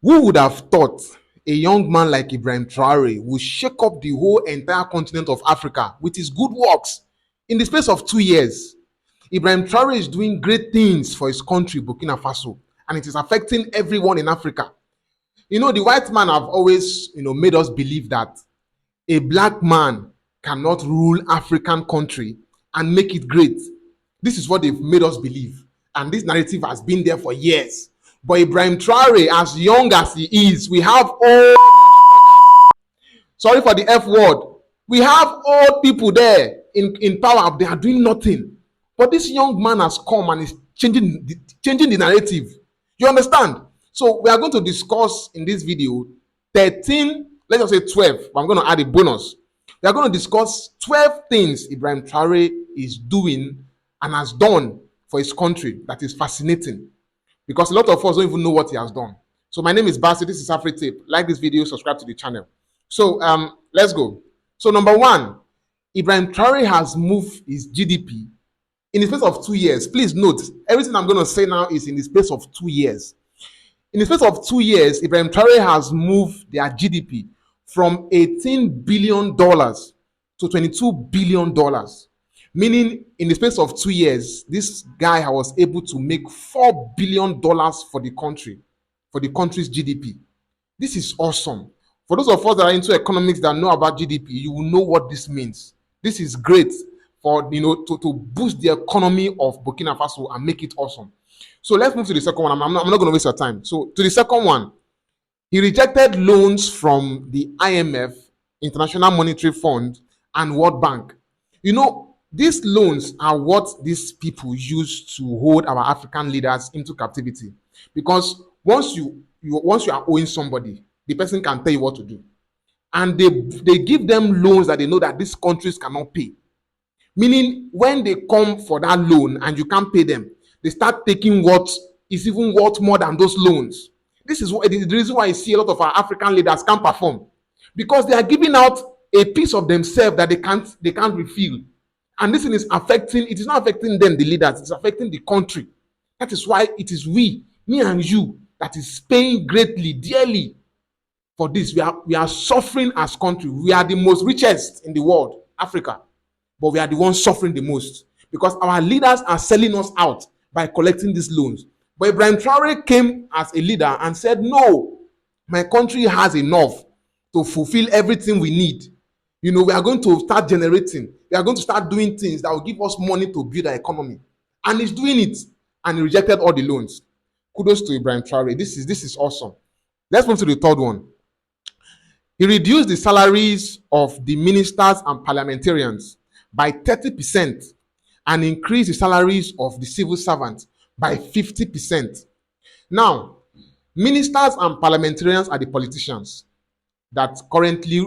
Who would have thought a young man like Ibrahim Traoré would shake up the whole entire continent of Africa with his good works in the space of 2 years? Ibrahim Traoré is doing great things for his country, Burkina Faso, and it is affecting everyone in Africa. You know, the white man have always, made us believe that a black man cannot rule African country and make it great. This is what they've made us believe. And this narrative has been there for years. But Ibrahim Traoré, as young as he is, we have old, sorry for the F word, we have old people there in power. They are doing nothing. But this young man has come and is changing the narrative. You understand? So we are going to discuss in this video 13, let's just say 12, but I'm going to add a bonus. We are going to discuss 12 things Ibrahim Traoré is doing and has done for his country that is fascinating, because a lot of us don't even know what he has done. So my name is Basi. This is AfriTape. Like this video, subscribe to the channel. So let's go. So number one, Ibrahim Traoré has moved his GDP in the space of 2 years. Please note, everything I'm going to say now is in the space of 2 years. In the space of 2 years, Ibrahim Traoré has moved their GDP from $18 billion to $22 billion. Meaning, in the space of 2 years, this guy was able to make $4 billion for the country, for the country's GDP. This is awesome. For those of us that are into economics that know about GDP, you will know what this means. This is great for, to boost the economy of Burkina Faso and make it awesome. So let's move to the second one. I'm not going to waste your time. So to the second one, he rejected loans from the IMF, International Monetary Fund, and World Bank. These loans are what these people use to hold our African leaders into captivity. Because once you are owing somebody, the person can tell you what to do. And they give them loans that they know that these countries cannot pay. Meaning, when they come for that loan and you can't pay them, they start taking what is even worth more than those loans. This is the reason why I see a lot of our African leaders can't perform. Because they are giving out a piece of themselves that they can't refill. And this thing is it is not affecting them, the leaders, it's affecting the country. That is why it is me and you, that is paying greatly, dearly for this. We are suffering as country. We are the most richest in the world, Africa, but we are the ones suffering the most because our leaders are selling us out by collecting these loans. But Ibrahim Traoré came as a leader and said, no, my country has enough to fulfill everything we need. We are going to start generating. We are going to start doing things that will give us money to build our economy. And he's doing it. And he rejected all the loans. Kudos to Ibrahim Traoré. This is awesome. Let's move to the third one. He reduced the salaries of the ministers and parliamentarians by 30% and increased the salaries of the civil servants by 50%. Now, ministers and parliamentarians are the politicians that currently,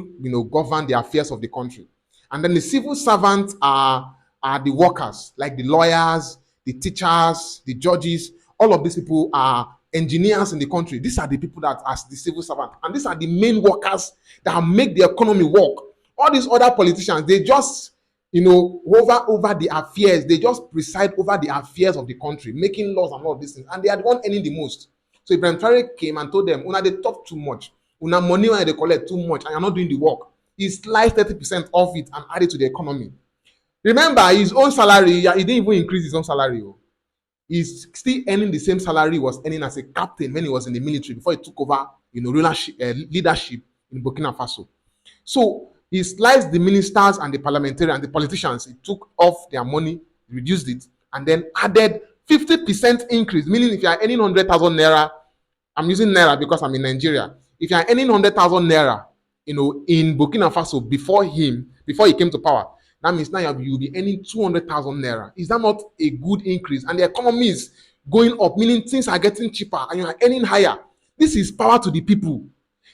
govern the affairs of the country. And then the civil servants are the workers, like the lawyers, the teachers, the judges. All of these people are engineers in the country. These are the people that are the civil servants. And these are the main workers that make the economy work. All these other politicians, they just, hover over the affairs. They just preside over the affairs of the country, making laws and all of these things. And they are the one earning the most. So Ibrahim Traoré came and told them, they talk too much. Una money when they collect too much and you're not doing the work. He sliced 30% off it and added to the economy. Remember, his own salary, he didn't even increase his own salary. He's still earning the same salary he was earning as a captain when he was in the military before he took over, leadership in Burkina Faso. So he sliced the ministers and the parliamentarians and the politicians. He took off their money, reduced it, and then added 50% increase. Meaning, if you are earning 100,000 naira, I'm using naira because I'm in Nigeria. If you are earning 100,000 naira, in Burkina Faso before he came to power, that means now you'll be earning 200,000 naira. Is that not a good increase? And the economy is going up, meaning things are getting cheaper and you are earning higher. This is power to the people.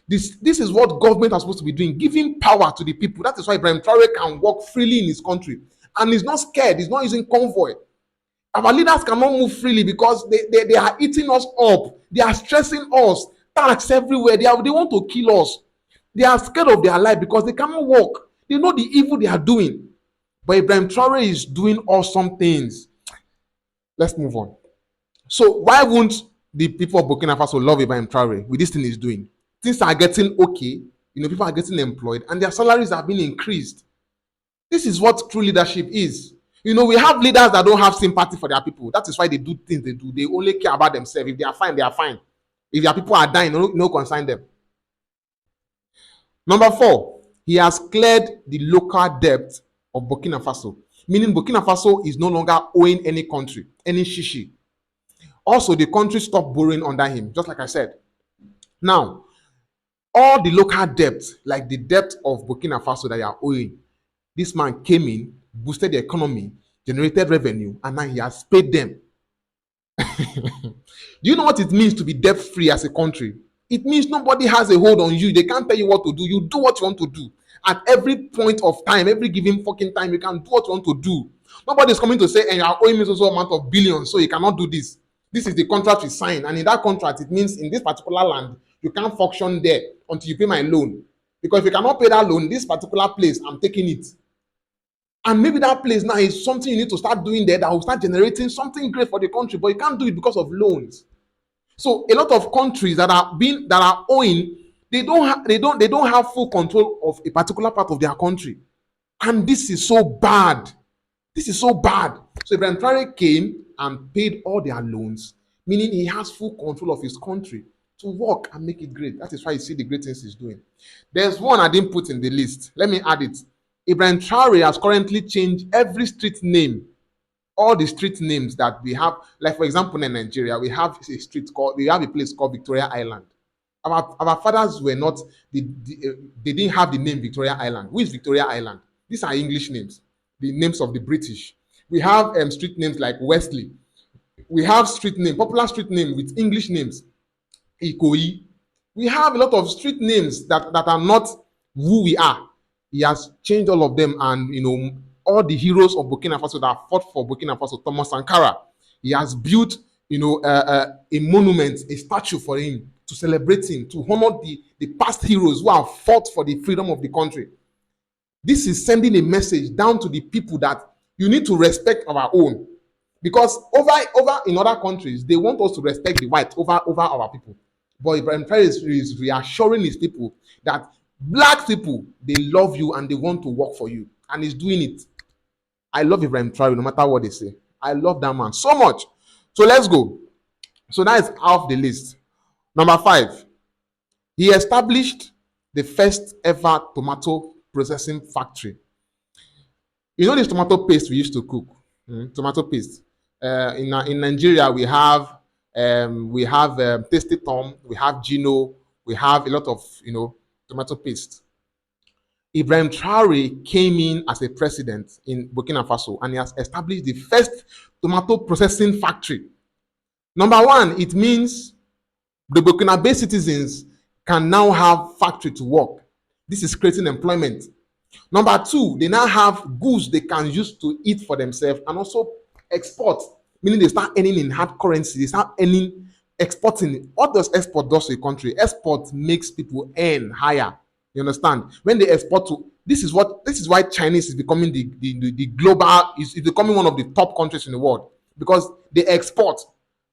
This is what government are supposed to be doing, giving power to the people. That is why Ibrahim Traoré can walk freely in his country. And he's not scared. He's not using convoy. Our leaders cannot move freely because they are eating us up. They are stressing us. Tax everywhere. They want to kill us. They are scared of their life because they cannot walk. They know the evil they are doing. But Ibrahim Traoré is doing awesome things. Let's move on. So why won't the people of Burkina Faso love Ibrahim Traoré with this thing he's doing. Things are getting okay, people are getting employed and their salaries are being increased. This is what true leadership is. We have leaders that don't have sympathy for their people. That is why they do things they do. They only care about themselves. If they are fine, they are fine. If their people are dying, no concern them. Number 4, he has cleared the local debt of Burkina Faso, meaning Burkina Faso is no longer owing any country, any shishi. Also, the country stopped borrowing under him, just like I said. Now, all the local debt, like the debt of Burkina Faso that they are owing, this man came in, boosted the economy, generated revenue, and now he has paid them. Do you know what it means to be debt free as a country? It means nobody has a hold on you. They can't tell you what to do. You do what you want to do. At every point of time, every given fucking time, you can do what you want to do. Nobody's coming to say, and you are owing me so amount of billions, so you cannot do this. This is the contract we signed. And in that contract, it means in this particular land, you can't function there until you pay my loan. Because if you cannot pay that loan, this particular place, I'm taking it. And maybe that place now is something you need to start doing there that will start generating something great for the country, but you can't do it because of loans. So a lot of countries that are owing, they don't have full control of a particular part of their country. And this is so bad. This is so bad. So Ibrahim Traoré came and paid all their loans, meaning he has full control of his country to work and make it great. That is why you see the great things he's doing. There's one I didn't put in the list. Let me add it. Ibrahim Traoré has currently changed every street name, all the street names that we have. Like for example, in Nigeria, we have a place called Victoria Island. Our fathers were not, they didn't have the name Victoria Island. Who is Victoria Island? These are English names, the names of the British. We have street names like Wesley. We have popular street name with English names, Ikoyi. We have a lot of street names that are not who we are. He has changed all of them, and all the heroes of Burkina Faso that fought for Burkina Faso, Thomas Sankara, he has built a monument, a statue for him to celebrate him, to honor the past heroes who have fought for the freedom of the country. This is sending a message down to the people that you need to respect our own, because over in other countries they want us to respect the white over our people. But Ibrahim Traoré is reassuring his people that black people, they love you and they want to work for you, and he's doing it. I love Ibrahim Traoré no matter what they say. I love that man so much. So let's go. So that is half the list. Number 5, he established the first ever tomato processing factory. This tomato paste we used to cook, tomato paste. In Nigeria, we have Tasty Tom, we have Gino, we have a lot of tomato paste. Ibrahim Traoré came in as a president in Burkina Faso and he has established the first tomato processing factory. Number 1, it means the Burkinabe citizens can now have factory to work. This is creating employment. Number 2, they now have goods they can use to eat for themselves and also export, meaning they start earning in hard currency. They start earning, exporting. What does export do to a country? Export makes people earn higher. You understand? When they export to, this is why Chinese is becoming the global, is becoming one of the top countries in the world, because they export.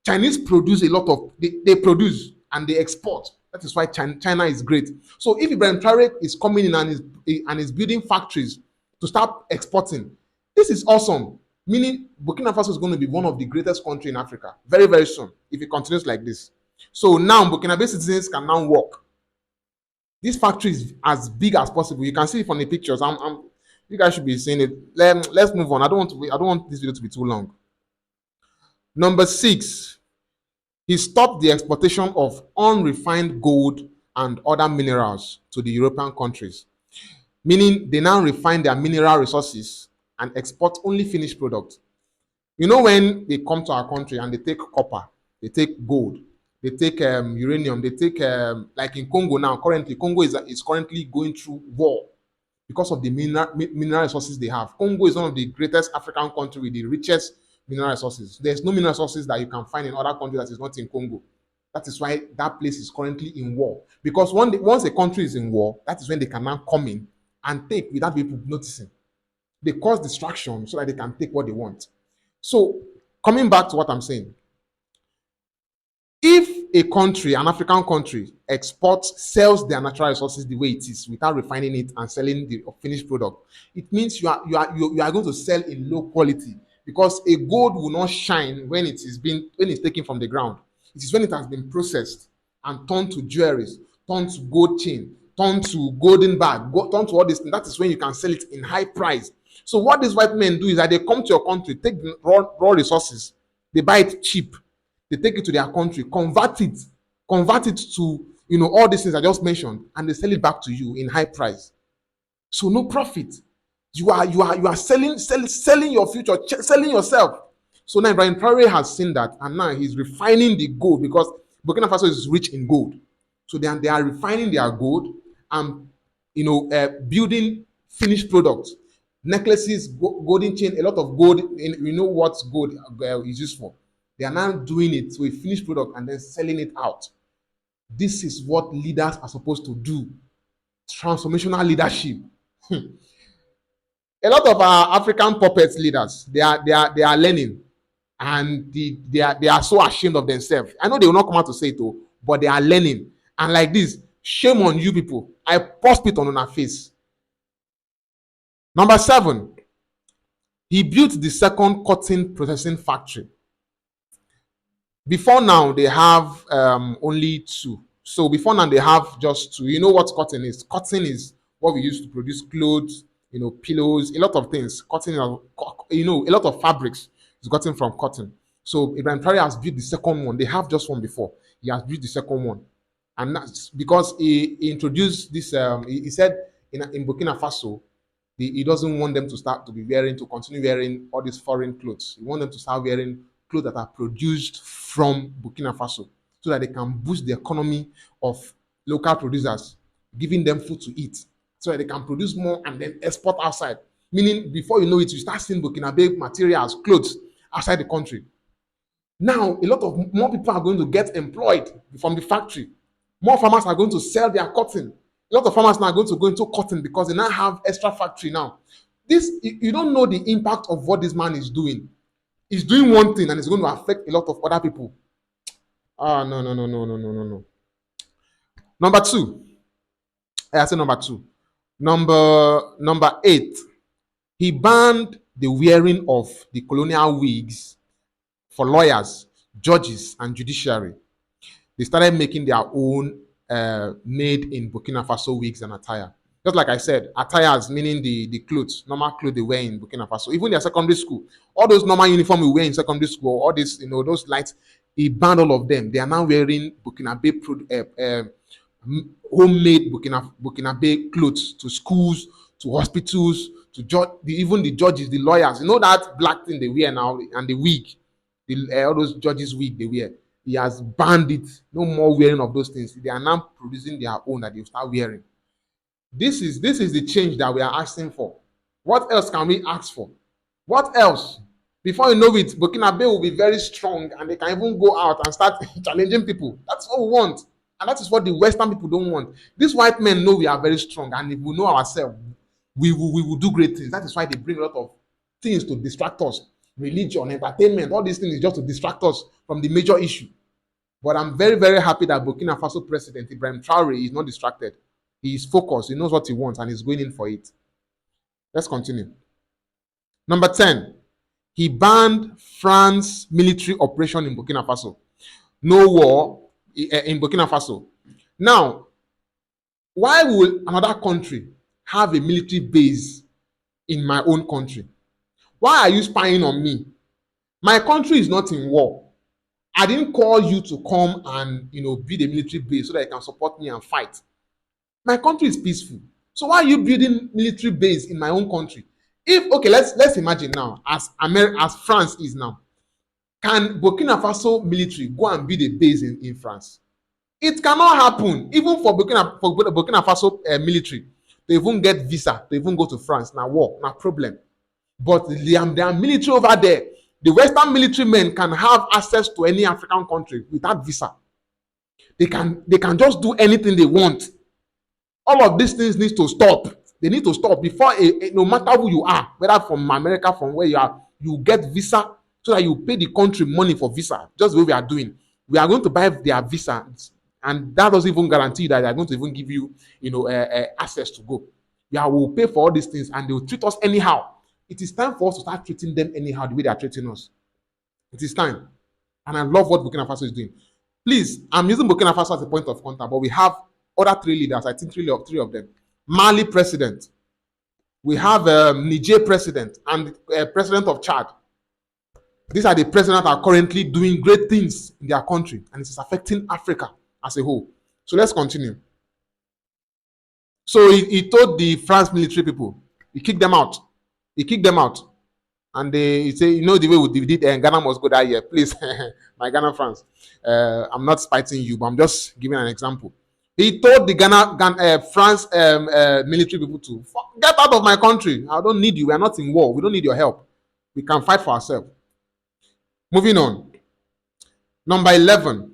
Chinese produce a lot of, they produce and they export. That is why China is great. So if Ibrahim Traoré is coming in and is building factories to start exporting, this is awesome. Meaning Burkina Faso is going to be one of the greatest countries in Africa very, very soon if it continues like this. So now Burkinabe citizens can now work. This factory is as big as possible. You can see it from the pictures. You guys should be seeing it. Let's move on. I don't want this video to be too long. Number 6, he stopped the exportation of unrefined gold and other minerals to the European countries, meaning they now refine their mineral resources and export only finished products. When they come to our country and they take copper, they take gold, they take uranium, they take like in Congo now. Currently, Congo is currently going through war because of the mineral resources they have. Congo is one of the greatest African countries with the richest mineral resources. There's no mineral resources that you can find in other countries that is not in Congo. That is why that place is currently in war. Because once a country is in war, that is when they can now come in and take without people noticing. They cause distraction so that they can take what they want. So, coming back to what I'm saying, If a country, an African country, exports, sells their natural resources the way it is without refining it and selling the finished product, it means you are going to sell in low quality, because a gold will not shine when it's taken from the ground. It is when it has been processed and turned to jewelries, turned to gold chain, turned to golden bag, turned to all this. That is when you can sell it in high price. So what these white men do is that they come to your country, take the raw resources, they buy it cheap, they take it to their country, convert it to all these things I just mentioned, and they sell it back to you in high price. So no profit. You are selling your future, selling yourself. So now Ibrahim Traoré has seen that, and now he's refining the gold, because Burkina Faso is rich in gold. So they are refining their gold and building finished products, necklaces, golden chain, a lot of gold. You know what gold is used for. They are now doing it to a finished product and then selling it out. This is what leaders are supposed to do. Transformational leadership. A lot of our African puppet leaders, they are learning, and they are so ashamed of themselves. I know they will not come out to say it, though, but they are learning. And like this, shame on you people. I post it on our face. Number 7, he built the second cotton processing factory. Before now, they have only 2. So before now, they have just 2. You know what cotton is? Cotton is what we use to produce clothes, pillows, a lot of things. Cotton, a lot of fabrics is gotten from cotton. So Ibrahim Traoré has built the second one. They have just one before. He has built the second one. And that's because he introduced this, he said in Burkina Faso, he doesn't want them to continue wearing all these foreign clothes. He wants them to start wearing clothes that are produced from Burkina Faso, so that they can boost the economy of local producers, giving them food to eat, so that they can produce more and then export outside. Meaning, before you know it, you start seeing Burkinabe materials, clothes outside the country. Now, a lot of more people are going to get employed from the factory. More farmers are going to sell their cotton. A lot of farmers now are going to go into cotton because they now have extra factory now. This, you don't know the impact of what this man is doing. He's doing one thing and it's going to affect a lot of other people. No, no, no, no, no, no, no, no. Number 2. I say number 2. Number 8. He banned the wearing of the colonial wigs for lawyers, judges, and judiciary. They started making their own made in Burkina Faso wigs and attire. Just like I said, attires meaning the clothes, normal clothes they wear in Burkina Faso. Even their secondary school, all those normal uniform we wear in secondary school, all this, those lights, he banned all of them. They are now wearing homemade Burkinabe clothes to schools, to hospitals, to even the judges, the lawyers. You know that black thing they wear now and the wig, all those judges' wig they wear. He has banned it. No more wearing of those things. They are now producing their own that they start wearing. This is the change that we are asking for. What else can we ask for? What else? Before you know it, Burkina Faso will be very strong and they can even go out and start challenging people. That's what we want. And that is what the Western people don't want. These white men know we are very strong, and if we know ourselves, we will do great things. That is why they bring a lot of things to distract us. Religion, entertainment, all these things is just to distract us from the major issue. But I'm very, very happy that Burkina Faso President Ibrahim Traoré is not distracted. He is focused. He knows what he wants and he's going in for it. Let's continue. Number 10. He banned France military operation in Burkina Faso. No war in Burkina Faso. Now, why would another country have a military base in my own country? Why are you spying on me? My country is not in war. I didn't call you to come and build a military base so that you can support me and fight. My country is peaceful. So why are you building military base in my own country? Let's imagine now, as France is now, can Burkina Faso military go and build a base in France? It cannot happen. Even for Burkina Faso military, they even get visa, they even go to France. Now war, now problem. But their military over there, the Western military men can have access to any African country without visa. They can just do anything they want. All of these things need to stop. They need to stop before no matter who you are, whether from America, from where you are, you get visa so that you pay the country money for visa, just the way we are doing. We are going to buy their visa, and that doesn't even guarantee that they are going to even give you, access to go. Yeah, we'll pay for all these things, and they will treat us anyhow. It is time for us to start treating them anyhow the way they are treating us. It is time. And I love what Burkina Faso is doing. Please, I'm using Burkina Faso as a point of contact, but we have other three leaders. I think three of them. Mali president. We have Niger president and president of Chad. These are the presidents that are currently doing great things in their country, and it is affecting Africa as a whole. So let's continue. So he told the France military people, he kicked them out. He kicked them out. And he say, the way we did, Ghana must go that year. Please, my Ghana friends, I'm not spiting you, but I'm just giving an example. He told the France military people to get out of my country. I don't need you. We are not in war. We don't need your help. We can fight for ourselves. Moving on. Number 11.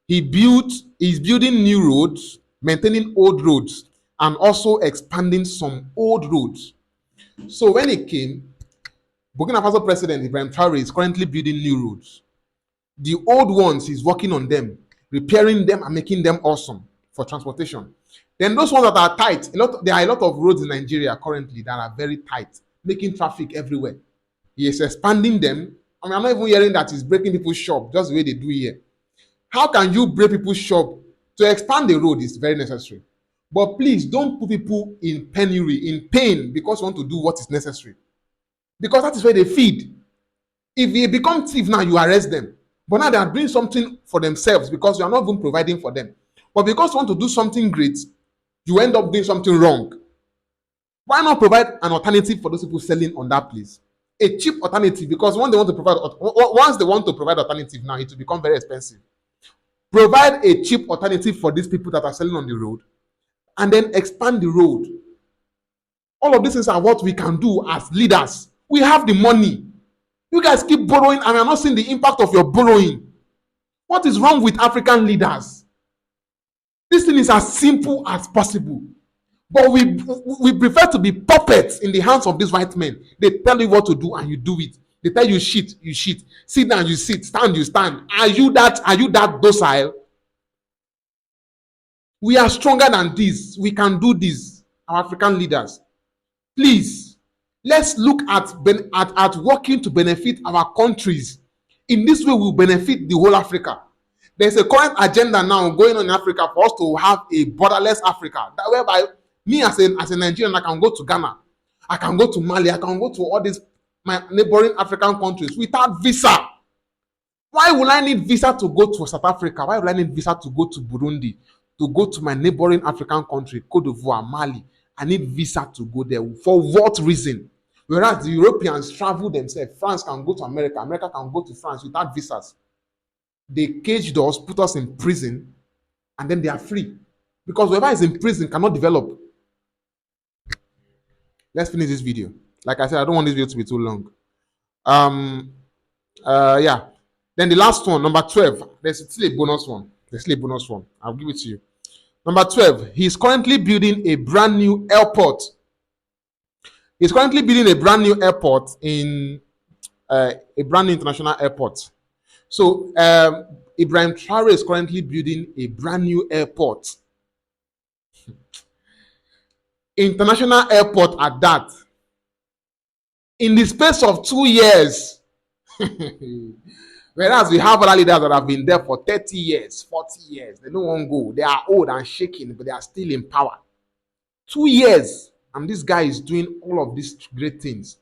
He's building new roads, maintaining old roads, and also expanding some old roads. So when it came, Burkina Faso President Ibrahim Traoré is currently building new roads. The old ones, he's working on them, repairing them and making them awesome for transportation. Then those ones that are tight, there are a lot of roads in Nigeria currently that are very tight, making traffic everywhere. He is expanding them. I'm not even hearing that he's breaking people's shop, just the way they do here. How can you break people's shop? To expand the road is very necessary. But please don't put people in penury, in pain, because you want to do what is necessary. Because that is where they feed. If they become thief now, you arrest them. But now they are doing something for themselves because you are not even providing for them. But because you want to do something great, you end up doing something wrong. Why not provide an alternative for those people selling on that place? A cheap alternative, because once they want to provide alternative now, it will become very expensive. Provide a cheap alternative for these people that are selling on the road, and then expand the road. All of these things are what we can do as leaders. We have the money. You guys keep borrowing and we are not seeing the impact of your borrowing. What is wrong with African leaders? This thing is as simple as possible. But we prefer to be puppets in the hands of these white men. They tell you what to do and you do it. They tell you shit, you shit. Sit down, you sit. Stand, you stand. Are you that docile? We are stronger than this. We can do this, our African leaders. Please, let's look at working to benefit our countries. In this way, we'll benefit the whole Africa. There's a current agenda now going on in Africa for us to have a borderless Africa. That whereby me as a Nigerian, I can go to Ghana, I can go to Mali, I can go to all these my neighboring African countries without visa. Why will I need visa to go to South Africa? Why will I need visa to go to Burundi? To go to my neighboring African country, Cote d'Ivoire, Mali? I need visa to go there. For what reason? Whereas the Europeans travel themselves. France can go to America. America can go to France without visas. They caged us, put us in prison, and then they are free. Because whoever is in prison cannot develop. Let's finish this video. Like I said, I don't want this video to be too long. Yeah. Then the last one, number 12. There's still a bonus one. I'll give it to you. Number 12. He's currently building a brand new airport. He's currently building a brand new airport in a brand new international airport. So Ibrahim Traoré is currently building a brand new airport. International airport at that. In the space of 2 years. Whereas we have other leaders that have been there for 30 years, 40 years. They don't want to go. They are old and shaking, but they are still in power. 2 years. And this guy is doing all of these great things.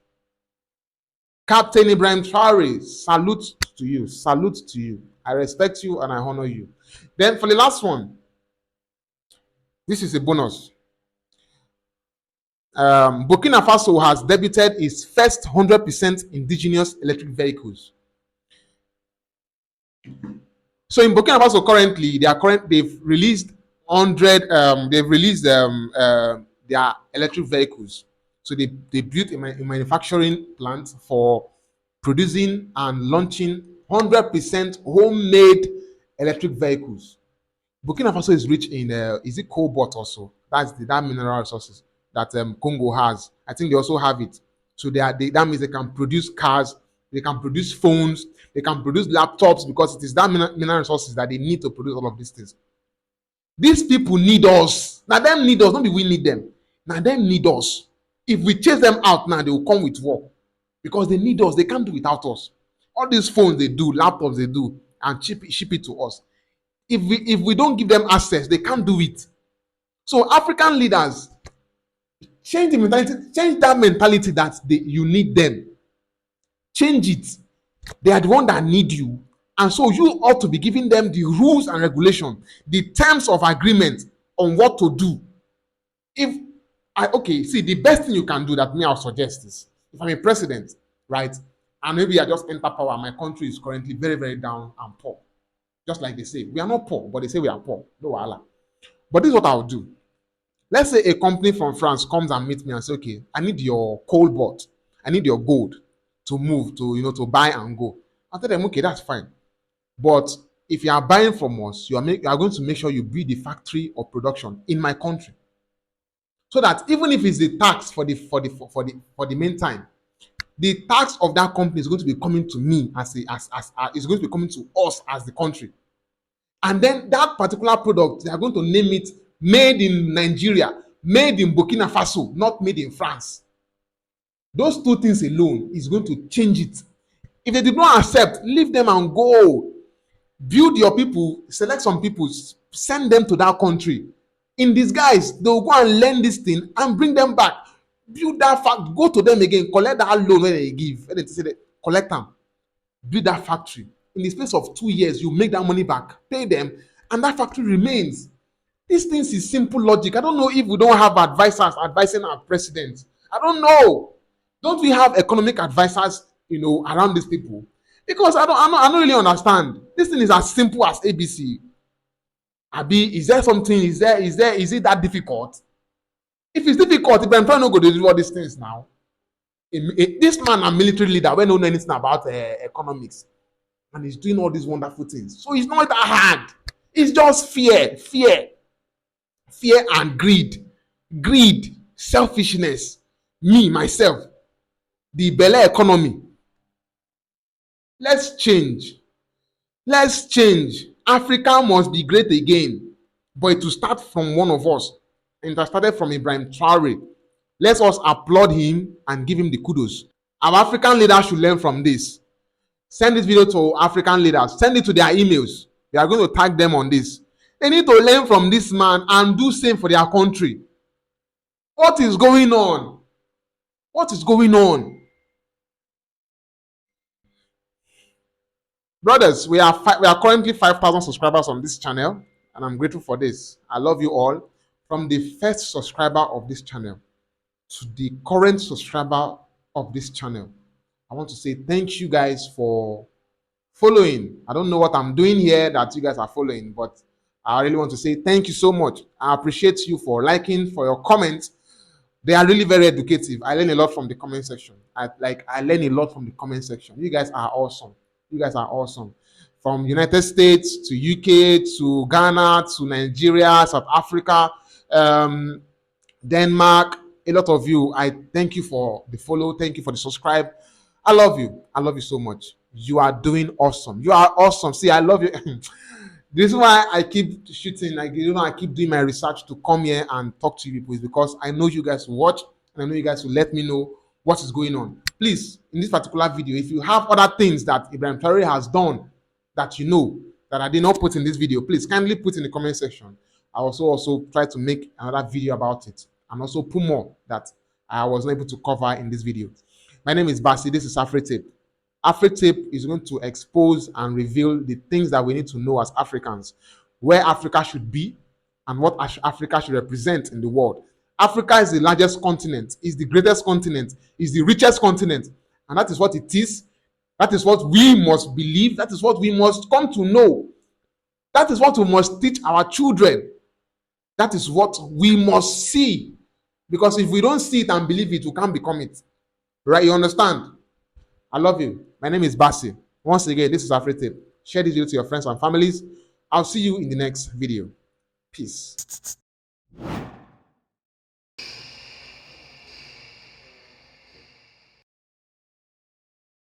Captain Ibrahim Traoré, salute to you. Salute to you. I respect you and I honor you. Then for the last one, this is a bonus. Burkina Faso has debuted its first 100% indigenous electric vehicles. So in Burkina Faso currently, they've released 100. Their electric vehicles. So they built a manufacturing plant for producing and launching 100% homemade electric vehicles. Burkina Faso is rich in is it cobalt also? That's that mineral resources that Congo has. I think they also have it. So that means they can produce cars They can produce phones, they can produce laptops, because it is that mineral resources that they need to produce all of these things. These people need us. Now them need us, not be we need them. Now them need us. If we chase them out now, they will come with war, because they need us. They can't do without us. All these phones they do, laptops they do, and ship it to us. If we don't give them access, they can't do it. So African leaders, change the mentality, change that mentality that you need them. Change it. They are the one that need you. And so you ought to be giving them the rules and regulation, the terms of agreement on what to do. See, the best thing you can do that I'll suggest is, if I'm a president, right, and maybe I just enter power, my country is currently very, very down and poor. Just like they say, we are not poor, but they say we are poor. No wahala. But this is what I'll do. Let's say a company from France comes and meets me and say, okay, I need your cobalt, I need your gold to move to buy and go. I'll tell them, okay, that's fine. But if you are buying from us, you are going to make sure you build the factory of production in my country, so that even if it's the tax for the meantime, the tax of that company is going to be coming to me is going to be coming to us as the country. And then that particular product, they are going to name it made in Nigeria, made in Burkina Faso, not made in France. Those two things alone is going to change it. If they did not accept, leave them and go. Build your people, select some people, send them to that country. In disguise, they will go and learn this thing and bring them back. Build that fact, go to them again, collect that loan when they give. When they say that, collect them. Build that factory. In the space of 2 years, you make that money back, pay them, and that factory remains. These things is simple logic. I don't know if we don't have advisors advising our president. I don't know. Don't we have economic advisors, around these people? Because I don't really understand. This thing is as simple as ABC. Abi, is there something? Is it that difficult? If it's difficult, if I'm trying to go to do all these things now, this man a military leader, we don't know anything about economics, and he's doing all these wonderful things. So it's not that hard. It's just fear and greed, selfishness, me, myself, the belle economy. Let's change. Africa must be great again, but it will start from one of us. And it started from Ibrahim Traoré. Let us applaud him and give him the kudos. Our African leaders should learn from this. Send this video to African leaders. Send it to their emails. They are going to tag them on this. They need to learn from this man and do same for their country. What is going on? What is going on? Brothers, we are currently 5,000 subscribers on this channel, and I'm grateful for this. I love you all. From the first subscriber of this channel to the current subscriber of this channel, I want to say thank you guys for following. I don't know what I'm doing here that you guys are following, but I really want to say thank you so much. I appreciate you for liking, for your comments. They are really very educative. I learn a lot from the comment section. I learn a lot from the comment section. You guys are awesome. You guys are awesome. From United States to UK to Ghana to Nigeria, South Africa, Denmark, a lot of you. I thank you for the follow. Thank you for the subscribe. I love you. I love you so much. You are doing awesome. You are awesome. See, I love you. This is why I keep shooting. I keep doing my research to come here and talk to you people, is because I know you guys will watch, and I know you guys will let me know what is going on. Please, in this particular video, if you have other things that Ibrahim Traoré has done that you know that I did not put in this video, please kindly put in the comment section. I also try to make another video about it, and also put more that I was not able to cover in this video. My name is Basi. This is AfriTape. AfriTape is going to expose and reveal the things that we need to know as Africans, where Africa should be and what Africa should represent in the world. Africa is the largest continent, is the greatest continent, is the richest continent, and that is what it is. That is what we must believe. That is what we must come to know. That is what we must teach our children. That is what we must see. Because if we don't see it and believe it, we can't become it. Right? You understand? I love you. My name is Basi. Once again, this is AfriTape. Share this video to your friends and families. I'll see you in the next video. Peace.